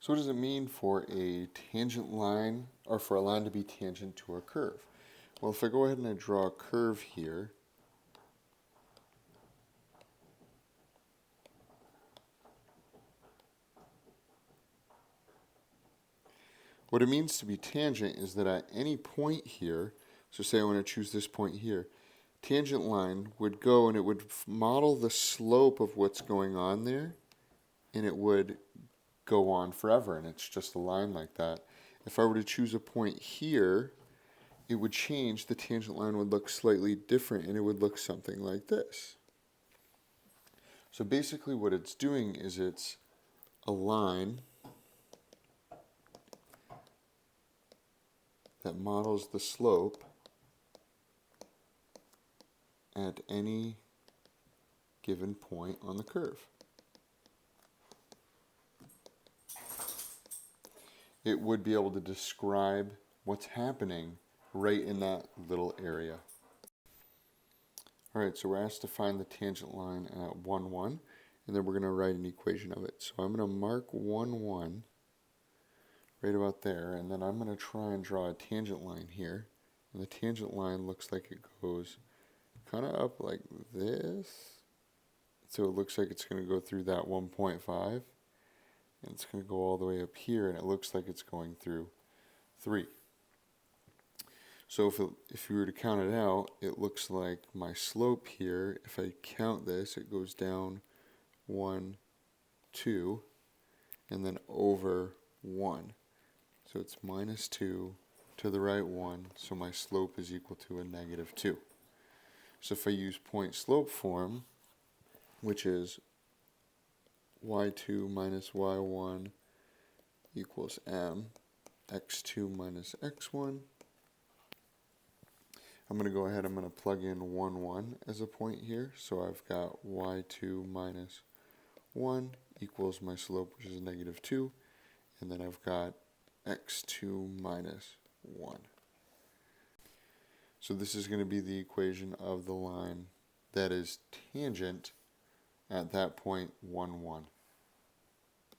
So what does it mean for a tangent line, or for a line to be tangent to a curve? Well, if I go ahead and I draw a curve here, what it means to be tangent is that at any point here, so say I want to choose this point here, tangent line would go and it would model the slope of what's going on there, and it would go on forever, and it's just a line like that. If I were to choose a point here, it would change, the tangent line would look slightly different, and it would look something like this. So basically what it's doing is it's a line that models the slope at any given point on the curve. It would be able to describe what's happening right in that little area. Alright, so we're asked to find the tangent line at 1, 1, and then we're going to write an equation of it. So I'm going to mark 1, 1 right about there, and then I'm going to try and draw a tangent line here. And the tangent line looks like it goes kind of up like this. So it looks like it's going to go through that 1.5. And it's going to go all the way up here, and it looks like it's going through 3. So if you were to count it out, it looks like my slope here, if I count this, it goes down 1, 2, and then over 1. So it's minus 2 to the right 1, so my slope is equal to a negative 2. So if I use point slope form, which is y2 minus y1 equals m, x2 minus x1. I'm going to go ahead, I'm going to plug in 1, 1 as a point here. So I've got y2 minus 1 equals my slope, which is negative 2. And then I've got x2 minus 1. So this is going to be the equation of the line that is tangent at that point 1, 1.